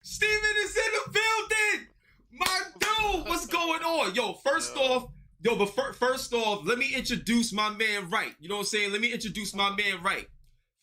Steven is in the building. My dude, what's going on? Yo, first Yeah. off, yo, but first off, let me introduce my man right. You know what I'm saying? Let me introduce my man right.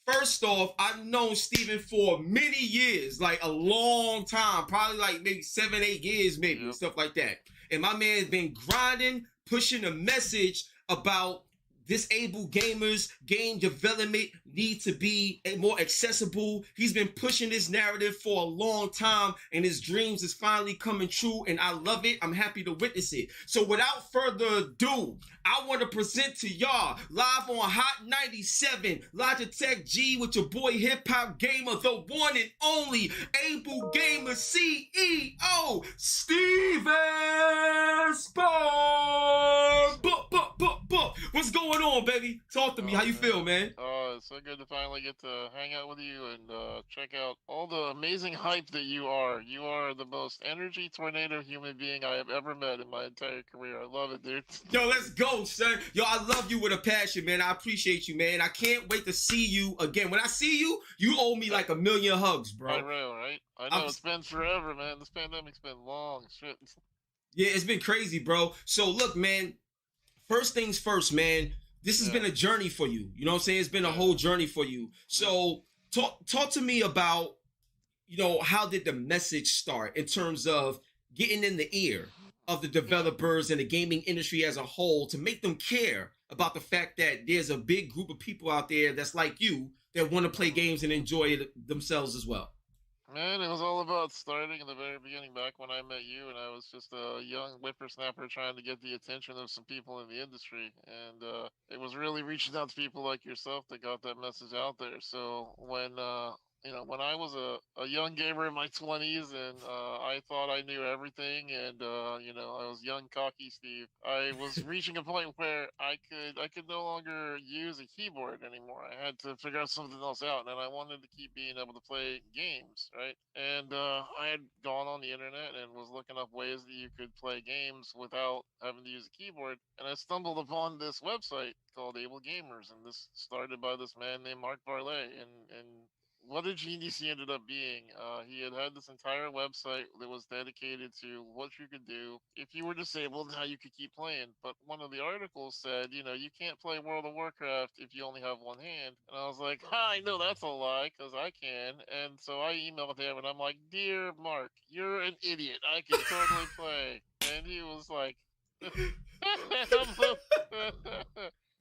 First off, I've known Steven for many years, like a long time, probably like maybe 7, 8 years, maybe, and Yep. stuff like that. And my man has been grinding, pushing a message about disabled gamers, game development need to be more accessible. He's been pushing this narrative for a long time, and his dreams is finally coming true, and I love it. I'm happy to witness it. So without further ado, I want to present to y'all live on Hot 97, Logitech G with your boy HipHopGamer, the one and only Able Gamer CEO, Steve Spohn. What's going on, baby? Talk to me. How you feel, man? It's so good to finally get to hang out with you and check out all the amazing hype that you are. You are the most energy tornado human being I have ever met in my entire career. I love it, dude. Yo, let's go, son. Yo, I love you with a passion, man. I appreciate you, man. I can't wait to see you again. When I see you, you owe me like a million hugs, bro. I know, right? I know, it's been forever, man. This pandemic's been long. Shit. Yeah, it's been crazy, bro. So look, man, first things first, man. This has been a journey for you. You know what I'm saying? It's been a whole journey for you. So talk to me about, how did the message start in terms of getting in the ear of the developers and the gaming industry as a whole to make them care about the fact that there's a big group of people out there that's like you that want to play games and enjoy it themselves as well. Man, it was all about starting in the very beginning back when I met you, and I was just a young whippersnapper trying to get the attention of some people in the industry. And it was really reaching out to people like yourself that got that message out there. So when I was a young gamer in my 20s and I thought I knew everything, and I was young, cocky Steve, I was reaching a point where I could no longer use a keyboard anymore. I had to figure out something else out, and I wanted to keep being able to play games, right? And I had gone on the internet and was looking up ways that you could play games without having to use a keyboard, and I stumbled upon this website called Able Gamers, and this started by this man named Mark Varley, and what a genius he ended up being. He had this entire website that was dedicated to what you could do if you were disabled and how you could keep playing. But one of the articles said, you can't play World of Warcraft if you only have one hand. And I was like, ha, I know that's a lie because I can. And so I emailed him and I'm like, Dear Mark, you're an idiot. I can totally play. And he was like,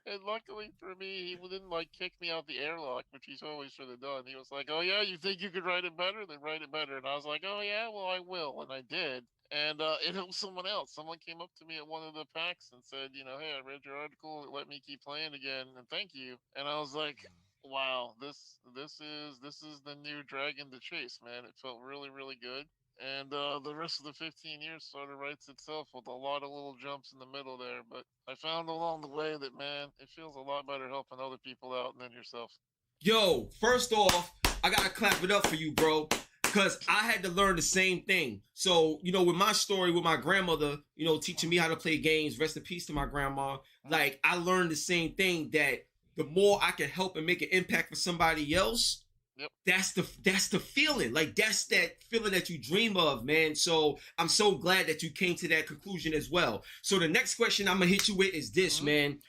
And luckily for me, he didn't like kick me out the airlock, which he always should have done. He was like, "Oh yeah, you think you could write it better? Then write it better." And I was like, "Oh yeah, well I will," and I did. And it helped someone else. Someone came up to me at one of the packs and said, "Hey, I read your article. It let me keep playing again, and thank you." And I was like, "Wow, this is the new dragon to chase, man." It felt really really good. And the rest of the 15 years sort of writes itself with a lot of little jumps in the middle there. But I found along the way that, man, it feels a lot better helping other people out than yourself. Yo, first off, I gotta clap it up for you, bro. Because I had to learn the same thing. So, with my story with my grandmother, teaching me how to play games, rest in peace to my grandma, like I learned the same thing that the more I can help and make an impact for somebody else, Yep. that's the feeling. Like that's that feeling that you dream of, man. So I'm so glad that you came to that conclusion as well. So the next question I'm gonna hit you with is this, man.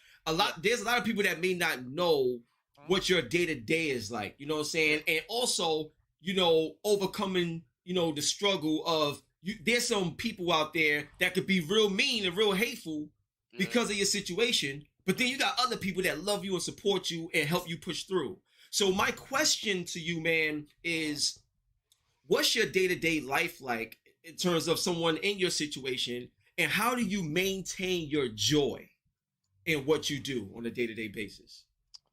There's a lot of people that may not know what your day to day is like. You know what I'm saying? And also, overcoming, the struggle of there's some people out there that could be real mean and real hateful because of your situation. But then you got other people that love you and support you and help you push through. So my question to you, man, is what's your day-to-day life like in terms of someone in your situation, and how do you maintain your joy in what you do on a day-to-day basis?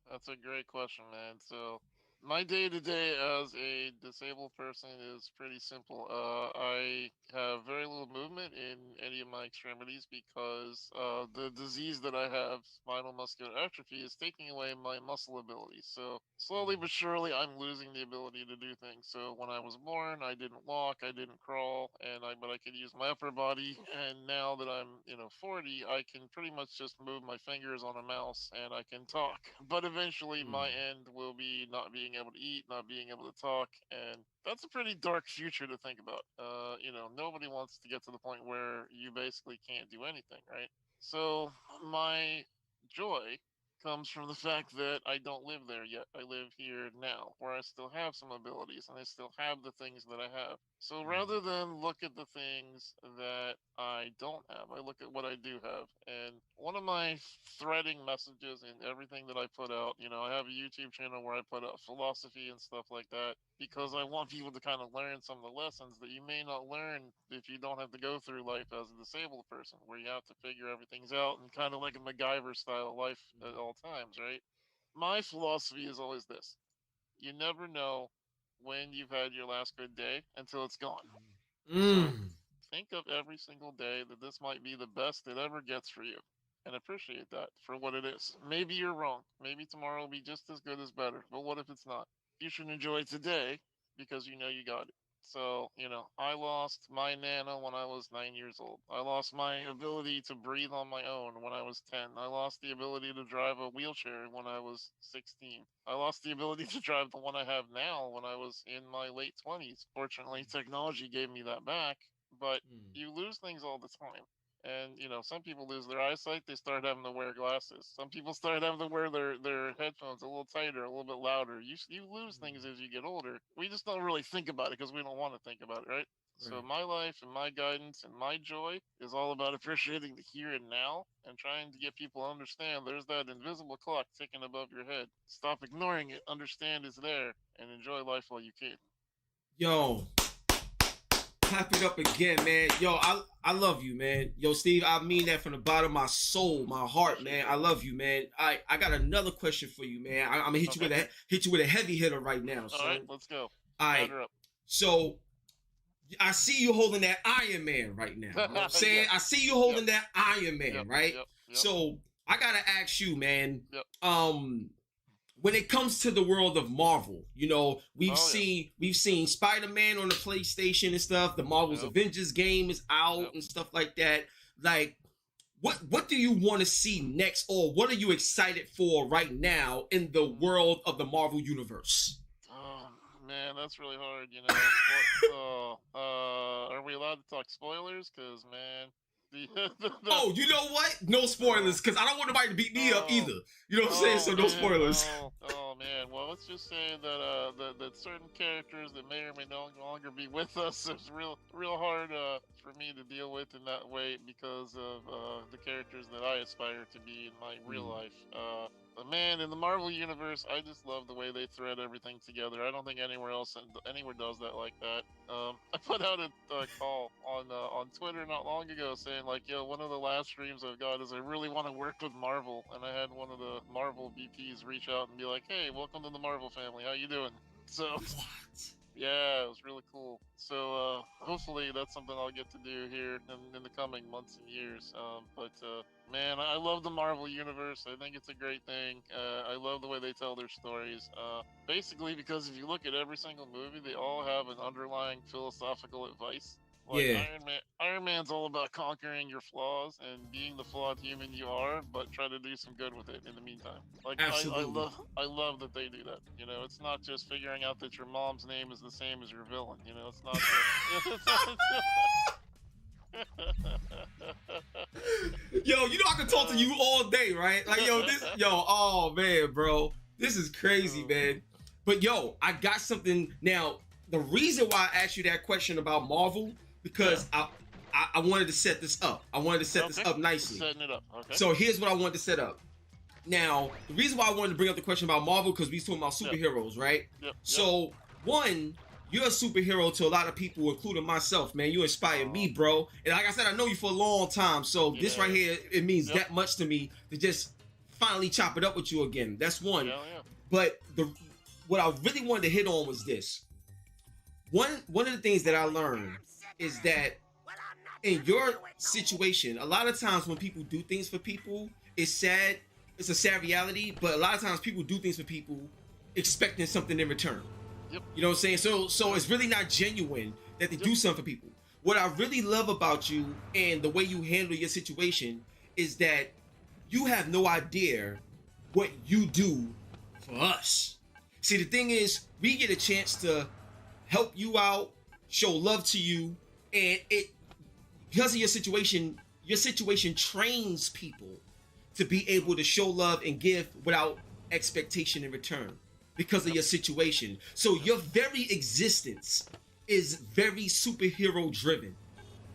That's a great question, man. So, my day to day as a disabled person is pretty simple. I have very little movement in any of my extremities because the disease that I have, spinal muscular atrophy, is taking away my muscle ability. So, slowly but surely, I'm losing the ability to do things. So, when I was born, I didn't walk, I didn't crawl, but I could use my upper body. And now that I'm, 40, I can pretty much just move my fingers on a mouse and I can talk. But eventually, my end will be not being being able to eat, not being able to talk, and that's a pretty dark future to think about. Nobody wants to get to the point where you basically can't do anything, right? So my joy comes from the fact that I don't live there yet. I live here now, where I still have some abilities and I still have the things that I have. So rather than look at the things that I don't have, I look at what I do have. And one of my threading messages in everything that I put out, I have a YouTube channel where I put out philosophy and stuff like that because I want people to kind of learn some of the lessons that you may not learn if you don't have to go through life as a disabled person, where you have to figure everything out and kind of like a MacGyver style life at all times, right? My philosophy is always this: you never know when you've had your last good day until it's gone. So Mm. think of every single day that this might be the best it ever gets for you and appreciate that for what it is. Maybe you're wrong. Maybe tomorrow will be just as good as better. But what if it's not? You should enjoy today because you know you got it. So, I lost my nana when I was 9 years old. I lost my ability to breathe on my own when I was 10. I lost the ability to drive a wheelchair when I was 16. I lost the ability to drive the one I have now when I was in my late 20s. Fortunately, technology gave me that back, but Mm. you lose things all the time. And some people lose their eyesight. They start having to wear glasses. Some people start having to wear their headphones a little tighter, a little bit louder. You lose things as you get older. We just don't really think about it because we don't want to think about it, right? So Right. my life and my guidance and my joy is all about appreciating the here and now and trying to get people to understand there's that invisible clock ticking above your head. Stop ignoring it. Understand it's there and enjoy life while you can. Yo, clap it up again, man. Yo, I love you, man. Yo, Steve, I mean that from the bottom of my soul, my heart, Appreciate man. that, I man. love you, man. I got another question for you, man. I'm gonna Okay. hit you with a heavy hitter right now, All right. son. Let's go. All right. Batter up. So I see you holding that Iron Man right now. You know what I'm saying? Yes. I see you Yep. holding that Iron Man, Yep. right? Yep. Yep. So I gotta ask you, man. Yep. When it comes to the world of Marvel, we've Oh yeah. seen Spider-Man on the PlayStation and stuff. The Marvel's Yep. Avengers game is out Yep. and stuff like that. Like, what do you want to see next, or what are you excited for right now in the world of the Marvel universe? Oh man, that's really hard. Are we allowed to talk spoilers? Cause man, the Oh, you know what? No oh spoilers, because I don't want nobody to beat me up oh either. You know what I'm saying? oh So no man spoilers. oh man. Well, let's just say that that certain characters that may or may no longer be with us is real hard for me to deal with in that way because of the characters that I aspire to be in my real Mm. life. But man, in the Marvel universe, I just love the way they thread everything together. I don't think anywhere does that like that. I put out a call on Twitter not long ago saying like, yo, one of the last dreams I've got is I really want to work with Marvel, and I had one of the Marvel VPs reach out and be like, hey, welcome to the Marvel family. How you doing? So What? yeah, it was really cool. So hopefully that's something I'll get to do here in the coming months and years. But man, I love the Marvel universe. I think it's a great thing. I love the way they tell their stories. Basically, because if you look at every single movie, they all have an underlying philosophical advice. Like Yeah, Iron Man's all about conquering your flaws and being the flawed human you are, but try to do some good with it in the meantime. Like absolutely. I love that they do that. It's not just figuring out that your mom's name is the same as your villain. It's not Yo, I can talk to you all day, right? Like, oh man, bro, this is crazy, man. But yo, I got something now. The reason why I asked you that question about Marvel because I wanted to set this up. I wanted to set this up nicely. Setting it up. Okay. So here's what I wanted to set up. Now, the reason why I wanted to bring up the question about Marvel because we talking about superheroes, right? Yep. So one, you're a superhero to a lot of people, including myself, man. You inspired me, bro. And like I said, I know you for a long time. So this right here, it means that much to me to just finally chop it up with you again. That's one. Yeah. But what I really wanted to hit on was this. One of the things that I learned is that in your situation, a lot of times when people do things for people, it's sad. It's a sad reality. But a lot of times people do things for people expecting something in return. Yep. You know what I'm saying? So it's really not genuine that they do something for people. What I really love about you and the way you handle your situation is that you have no idea what you do for us. See, the thing is, we get a chance to help you out, show love to you, and it because of your situation trains people to be able to show love and give without expectation in return because of your situation. So your very existence is very superhero driven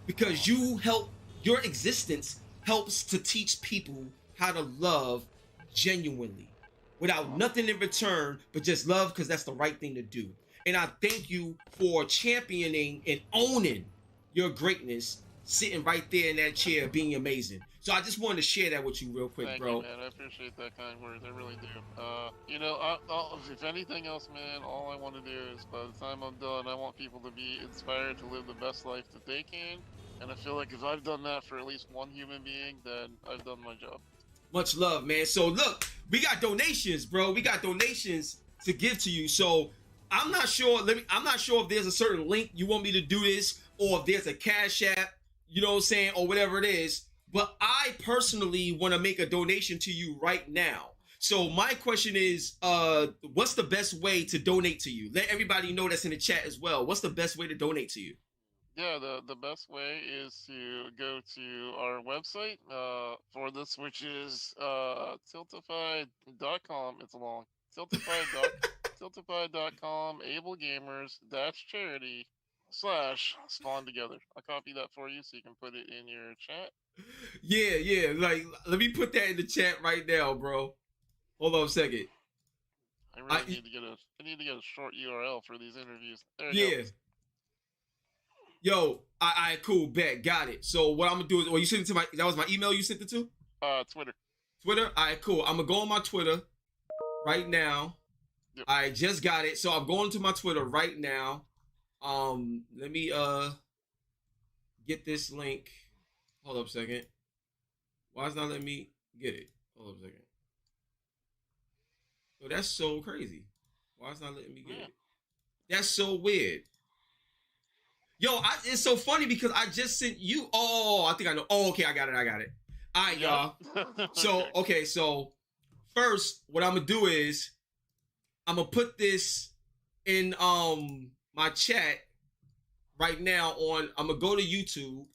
because your existence helps to teach people how to love genuinely without nothing in return but just love because that's the right thing to do. And I thank you for championing and owning your greatness, sitting right there in that chair, being amazing. So I just wanted to share that with you real quick, Thank bro. you, man. I appreciate that kind words. I really do. If anything else, man, all I want to do is by the time I'm done, I want people to be inspired to live the best life that they can. And I feel like if I've done that for at least one human being, then I've done my job. Much love, man. So look, we got donations, bro. We got donations to give to you. So I'm not sure. I'm not sure if there's a certain link you want me to do this, or if there's a Cash App, you know what I'm saying, or whatever it is. But I personally want to make a donation to you right now. So my question is, what's the best way to donate to you? Let everybody know that's in the chat as well. What's the best way to donate to you? Yeah, the best way is to go to our website for this, which is tiltify.com. It's long. Tiltify.com, ablegamers charity / spawn together. I'll copy that for you so you can put it in your chat. Yeah. Like, let me put that in the chat right now, bro. Hold on a second. I need to get a short URL for these interviews. There you go. Yo, I cool, bet, got it. So what I'm gonna do is, you sent it to that was my email you sent it to? Twitter. Twitter? All right, cool. I'm gonna go on my Twitter right now. Yep. I just got it. So I'm going to my Twitter right now. Let me get this link. Hold up a second. Why is not letting me get it? Hold up a second. Oh, that's so crazy. Why is not letting me get it? That's so weird. Yo, it's so funny because I just sent you. Oh, I think I know. Oh, okay, I got it. All right, y'all. So first, what I'm gonna do is I'm gonna put this in my chat right now. I'm gonna go to YouTube.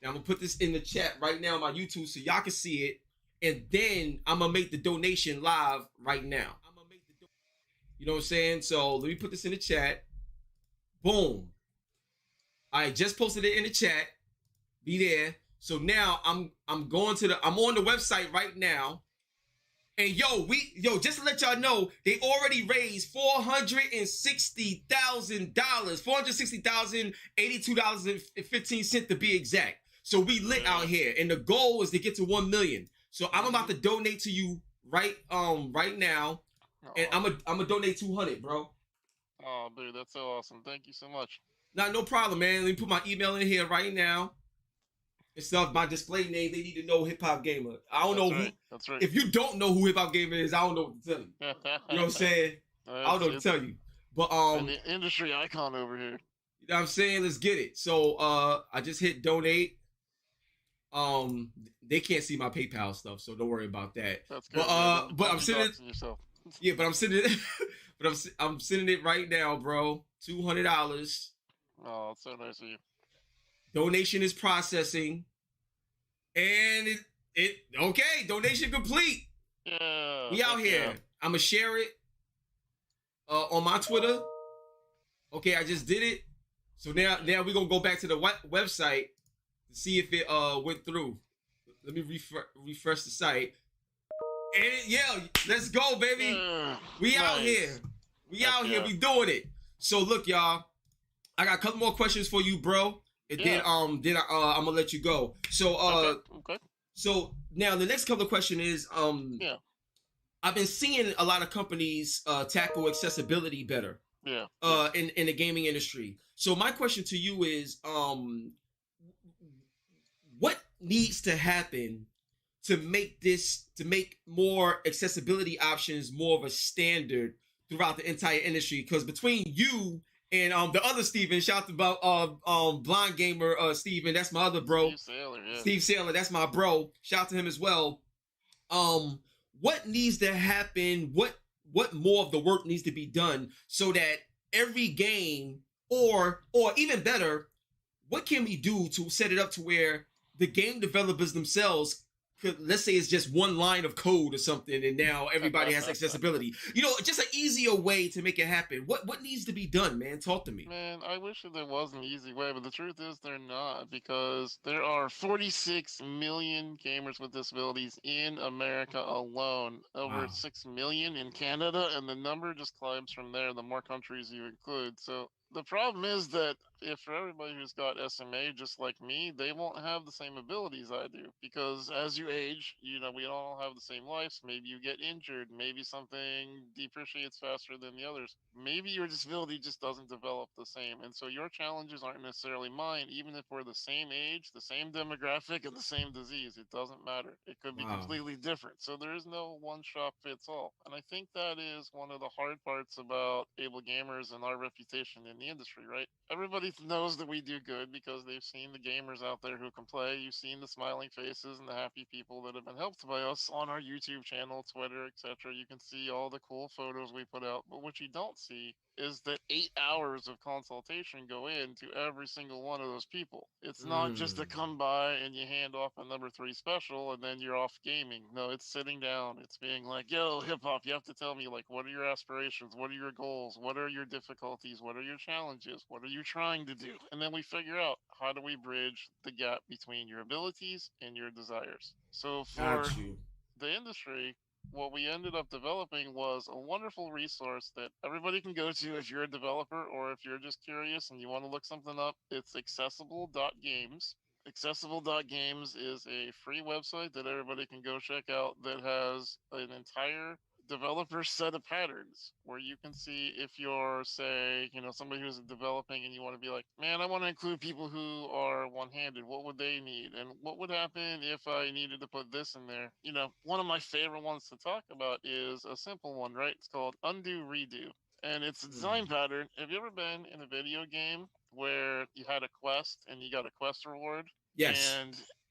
And I'm gonna put this in the chat right now on my YouTube so y'all can see it, and then I'm gonna make the donation live right now. You know what I'm saying? So let me put this in the chat. Boom. I just posted it in the chat. Be there. So now I'm going to I'm on the website right now. And just to let y'all know, they already raised $460,000, $460,082.15 to be exact. So we lit out here, and the goal is to get to 1 million. So I'm about to donate to you right now, and I'm gonna donate 200, bro. Oh, dude, that's so awesome! Thank you so much. Nah, no problem, man. Let me put my email in here right now. And stuff, my display name, they need to know HipHopGamer. I don't know who. That's right. If you don't know who HipHopGamer is, I don't know what to tell you. You know what I'm saying? I don't know what to tell you. But an industry icon over here. You know what I'm saying? Let's get it. So I just hit donate. They can't see my PayPal stuff, so don't worry about that. That's good. But I'm sending it. Yeah, but I'm sending it. I'm sending it right now, bro. $200. Oh, it's so nice of you. Donation is processing, and okay. Donation complete. Yeah. We out here. I'm gonna share it on my Twitter. Okay, I just did it. So now we're gonna go back to the website to see if it went through. Let me refresh the site. And let's go, baby. We out here. We out here. We doing it. So look, y'all. I got a couple more questions for you, bro. And then I'm gonna let you go. So okay. So now the next couple of questions is I've been seeing a lot of companies tackle accessibility better. In the gaming industry. So my question to you is what needs to happen to make more accessibility options more of a standard throughout the entire industry? Because between you and the other Steven, shout out about Blind Gamer Steven, that's my other bro. Steve Saylor, that's my bro. Shout out to him as well. What needs to happen? what more of the work needs to be done so that every game, or even better, what can we do to set it up to where the game developers themselves could, let's say it's just one line of code or something, and now everybody has accessibility. Just an easier way to make it happen. What needs to be done, man? Talk to me. Man, I wish that there was an easy way, but the truth is they're not, because there are 46 million gamers with disabilities in America alone, over Wow. 6 million in Canada, and the number just climbs from there the more countries you include. So the problem is that if for everybody who's got SMA just like me, they won't have the same abilities I do, because as you age, we all have the same lives. Maybe you get injured, maybe something depreciates faster than the others. Maybe your disability just doesn't develop the same. And so your challenges aren't necessarily mine, even if we're the same age, the same demographic, and the same disease. It doesn't matter. It could be Wow. completely different. So there is no one shop fits all. And I think that is one of the hard parts about able gamers and our reputation in the industry, right? Everybody knows that we do good because they've seen the gamers out there who can play. You've seen the smiling faces and the happy people that have been helped by us on our YouTube channel, Twitter, etc. You can see all the cool photos we put out. But what you don't see is that 8 hours of consultation go into every single one of those people. It's not just to Mm. come by and you hand off a number 3 special and then you're off gaming. No, it's sitting down. It's being like, yo, hip hop, you have to tell me, like, what are your aspirations? What are your goals? What are your difficulties? What are your challenges? What are you trying to do? And then we figure out, how do we bridge the gap between your abilities and your desires? So for Got you. the industry, what we ended up developing was a wonderful resource that everybody can go to if you're a developer or if you're just curious and you want to look something up. It's accessible.games. Accessible.games is a free website that everybody can go check out that has an entire developer set of patterns where you can see if you're, say, somebody who's developing and you want to be like, man, I want to include people who are one-handed. What would they need? And what would happen if I needed to put this in there? One of my favorite ones to talk about is a simple one, right? It's called undo redo. And it's a design Mm. pattern. Have you ever been in a video game where you had a quest and you got a quest reward Yes.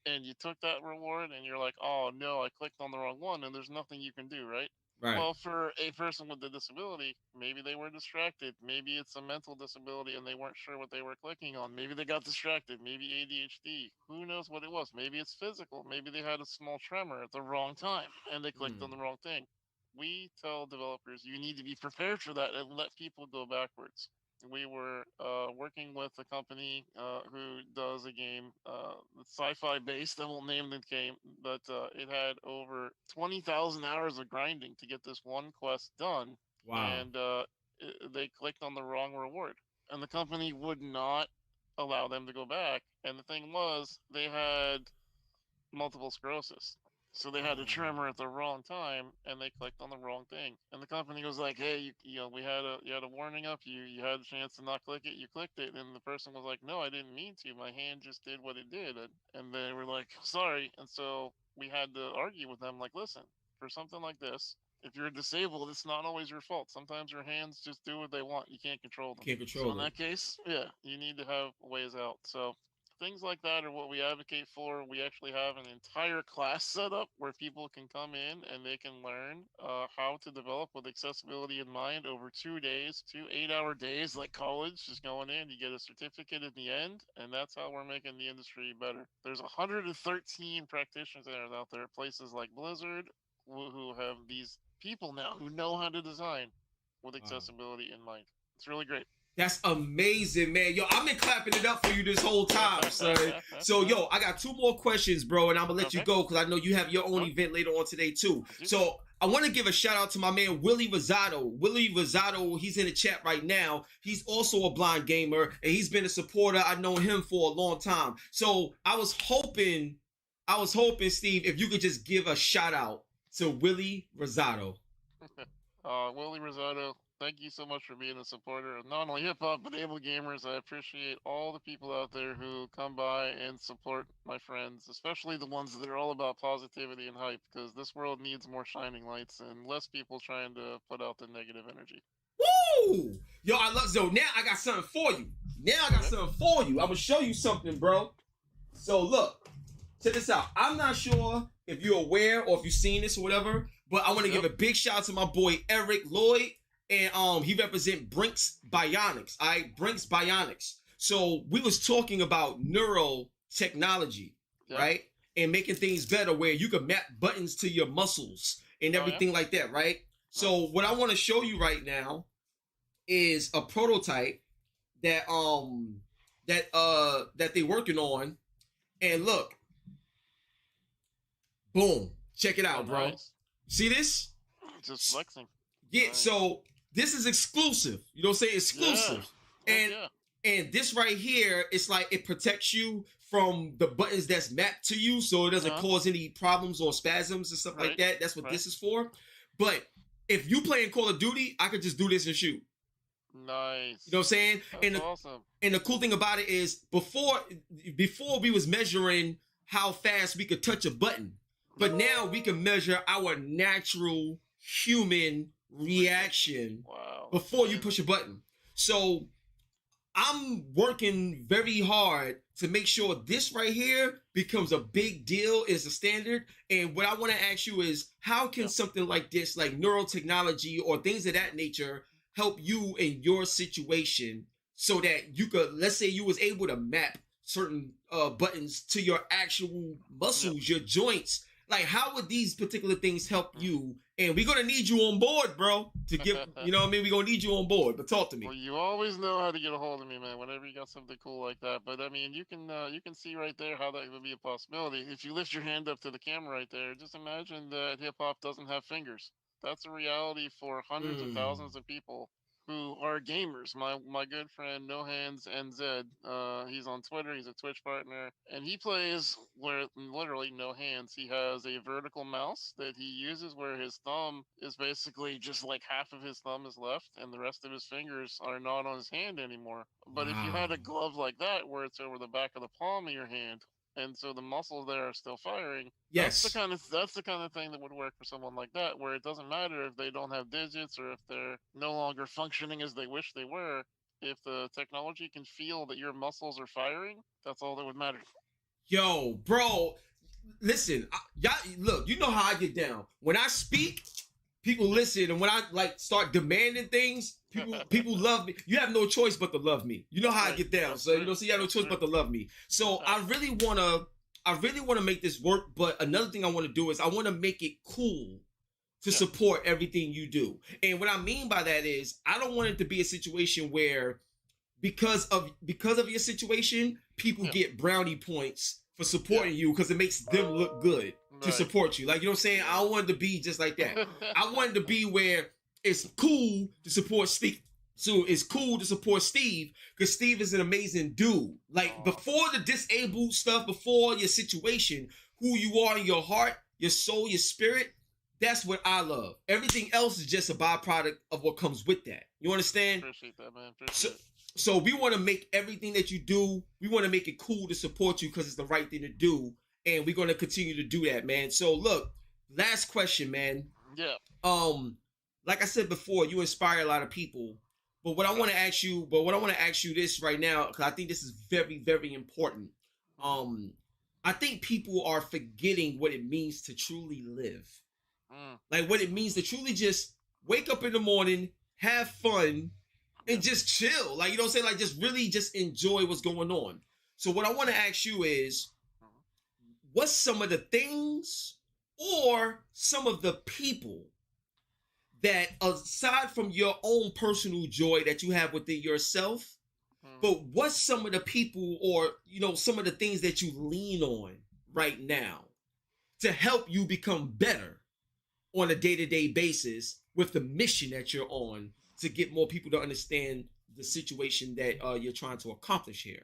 and you took that reward and you're like, oh no, I clicked on the wrong one, and there's nothing you can do, right? Right. Well, for a person with a disability, maybe they were distracted. Maybe it's a mental disability and they weren't sure what they were clicking on. Maybe they got distracted. Maybe ADHD. Who knows what it was? Maybe it's physical. Maybe they had a small tremor at the wrong time and they clicked on Mm. the wrong thing. We tell developers you need to be prepared for that and let people go backwards. We were working with a company who does a game sci-fi based. I won't name the game, but it had over 20,000 hours of grinding to get this one quest done, Wow. and they clicked on the wrong reward, and the company would not allow them to go back. And the thing was, they had multiple sclerosis. So they had a tremor at the wrong time, and they clicked on the wrong thing. And the company was like, "Hey, we had a warning up. You had a chance to not click it. You clicked it." And the person was like, "No, I didn't mean to. My hand just did what it did." And they were like, "Sorry." And so we had to argue with them, like, "Listen, for something like this, if you're disabled, it's not always your fault. Sometimes your hands just do what they want. You can't control You them. can't So in control it. that case, yeah, you need to have ways out." So things like that are what we advocate for. We actually have an entire class set up where people can come in and they can learn how to develop with accessibility in mind over 2 days, 2 8-hour days, like college. Just going in, you get a certificate at the end, and that's how we're making the industry better. There's 113 practitioners out there at places like Blizzard who have these people now who know how to design with Wow. accessibility in mind. It's really great. That's amazing, man. Yo, I've been clapping it up for you this whole time, son. So, yo, I got 2 more questions, bro, and I'm gonna let you Okay, go because I know you have your own sure. event later on today too. I do. So, I want to give a shout out to my man Willie Rosado. Willie Rosado, he's in the chat right now. He's also a blind gamer, and he's been a supporter. I've known him for a long time. So, I was hoping, Steve, if you could just give a shout out to Willie Rosado. Willie Rosado, thank you so much for being a supporter of not only hip hop but able gamers. I appreciate all the people out there who come by and support my friends, especially the ones that are all about positivity and hype, because this world needs more shining lights and less people trying to put out the negative energy. Woo! Yo, I love. So now I got something for you. I'm gonna show you something, bro. So look, check this out. I'm not sure if you're aware or if you've seen this or whatever, But I want to give Yep. a big shout out to my boy Eric Lloyd, and he represent Brinks Bionics. Brinks Bionics. So we was talking about neurotechnology, Yep. right? And making things better where you could map buttons to your muscles and Oh, yeah. everything like that, right? So what I want to show you right now is a prototype that that they working on. And look, boom, check it out, Oh, bro. nice. See this? Just flexing. Yeah, Nice. so this is exclusive. You know what I'm saying? Exclusive. Yeah. And Yeah. and this right here, it's like it protects you from the buttons that's mapped to you, so it doesn't cause any problems or spasms and stuff like that. That's what this is for. But if you playing Call of Duty, I could just do this and shoot. Nice. You know what I'm saying? That's awesome. And the cool thing about it is before we was measuring how fast we could touch a button, but now we can measure our natural human reaction before you push a button. So I'm working very hard to make sure this right here becomes a big deal, is a standard. And what I want to ask you is, how can something like this, like neurotechnology or things of that nature, help you in your situation so that you could, let's say you was able to map certain buttons to your actual muscles, your joints. Like, how would these particular things help you? And we're gonna need you on board, bro, to give. You know what I mean? We're gonna need you on board. But talk to me. Well, you always know how to get a hold of me, man. Whenever you got something cool like that. But I mean, you can see right there how that would be a possibility. If you lift your hand up to the camera right there, just imagine that hip hop doesn't have fingers. That's a reality for hundreds of thousands of people who are gamers. My good friend No Hands NZ, he's on Twitter. He's a Twitch partner, and he plays where literally no hands. He has a vertical mouse that he uses where his thumb is basically just like half of his thumb is left, and the rest of his fingers are not on his hand anymore. But if you had a glove like that, where it's over the back of the palm of your hand, and so the muscles there are still firing. Yes, that's the kind of thing that would work for someone like that, where it doesn't matter if they don't have digits or if they're no longer functioning as they wish they were. If the technology can feel that your muscles are firing, that's all that would matter. Yo, bro, listen, y'all, look, you know how I get down. When I speak, people listen, and when I like start demanding things, people love me. You have no choice but to love me. You know how I get down. So you have no choice but to love me. So I really wanna make this work. But another thing I want to do is I want to make it cool to support everything you do. And what I mean by that is I don't want it to be a situation where because of your situation, people get brownie points for supporting you because it makes them look good to support you. Like, you know what I'm saying? I don't want it to be just like that. I want it to be where it's cool to support Steve. So it's cool to support Steve because Steve is an amazing dude. Like, before the disabled stuff, before your situation, who you are in your heart, your soul, your spirit, that's what I love. Everything else is just a byproduct of what comes with that. You understand? Appreciate that, man. Appreciate it. So we want to make everything that you do, we want to make it cool to support you because it's the right thing to do. And we're going to continue to do that, man. So look, last question, man. Yeah. Like I said before, you inspire a lot of people. But what I want to ask you this right now, because I think this is very, very important. I think people are forgetting what it means to truly live. Like what it means to truly just wake up in the morning, have fun, and just chill. Like, you know what I'm saying? Like, just really just enjoy what's going on. So what I want to ask you is, what's some of the things or some of the people that, aside from your own personal joy that you have within yourself, but what's some of the people or, some of the things that you lean on right now to help you become better on a day-to-day basis with the mission that you're on to get more people to understand the situation that you're trying to accomplish here?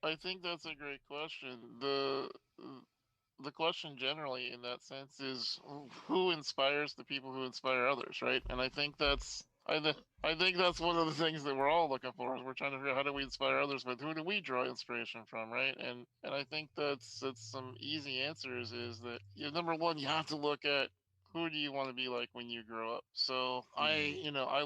I think that's a great question. The question generally in that sense is who inspires the people who inspire others, right? And I think that's one of the things that we're all looking for is we're trying to figure out how do we inspire others, but who do we draw inspiration from, right? And I think that's some easy answers is that number one, you have to look at who do you want to be like when you grow up? So I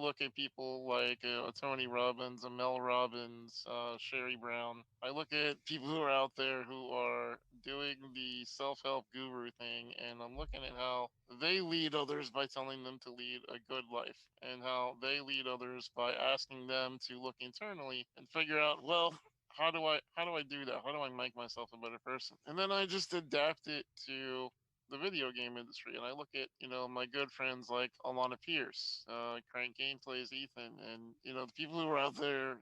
look at people like Tony Robbins, Mel Robbins, Sherry Brown. I look at people who are out there who are doing the self-help guru thing, and I'm looking at how they lead others by telling them to lead a good life, and how they lead others by asking them to look internally and figure out, well, how do I do that? How do I make myself a better person? And then I just adapt it to the video game industry, and I look at my good friends like Alana Pierce, Crank Gameplays, Ethan, and the people who are out there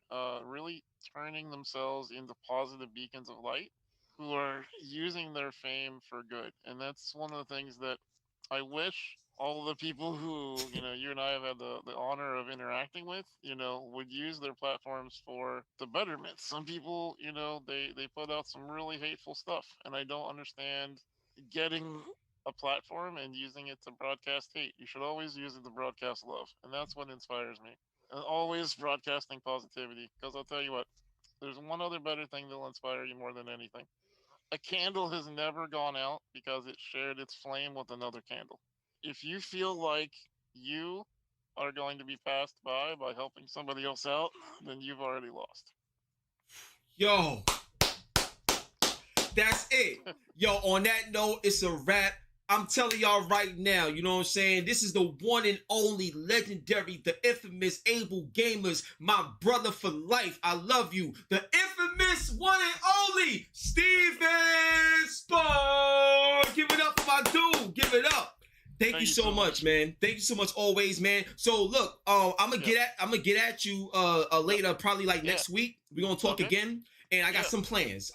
really turning themselves into positive beacons of light, who are using their fame for good. And that's one of the things that I wish all of the people who you and I have had the honor of interacting with would use their platforms for the betterment. Some people they put out some really hateful stuff, and I don't understand getting a platform and using it to broadcast hate. You should always use it to broadcast love, and that's what inspires me. And always broadcasting positivity, because I'll tell you what, there's one other better thing that'll inspire you more than anything. A candle has never gone out because it shared its flame with another candle. If you feel like you are going to be passed by helping somebody else out, then you've already lost. Yo, that's it. Yo, on that note, it's a wrap. I'm telling y'all right now, you know what I'm saying? This is the one and only legendary, the infamous Able Gamers, my brother for life. I love you. The infamous one and only Steve Spohn. Give it up for my dude. Give it up. Thank you so much, man. Thank you so much always, man. So look, I'm gonna get at you later, probably like next week. We're gonna talk again. And I got some plans.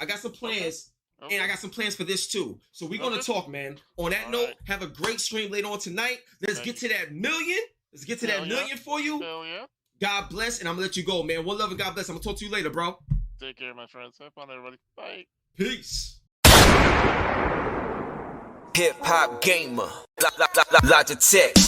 Okay. And I got some plans for this too. So we're going to talk, man. On that note, have a great stream later on tonight. Let's get to that million. Let's get to that million for you. Hell yeah. God bless, and I'm going to let you go, man. One love and God bless. I'm going to talk to you later, bro. Take care, my friends. Have fun, everybody. Bye. Peace. Hip Hop Gamer. Logitech.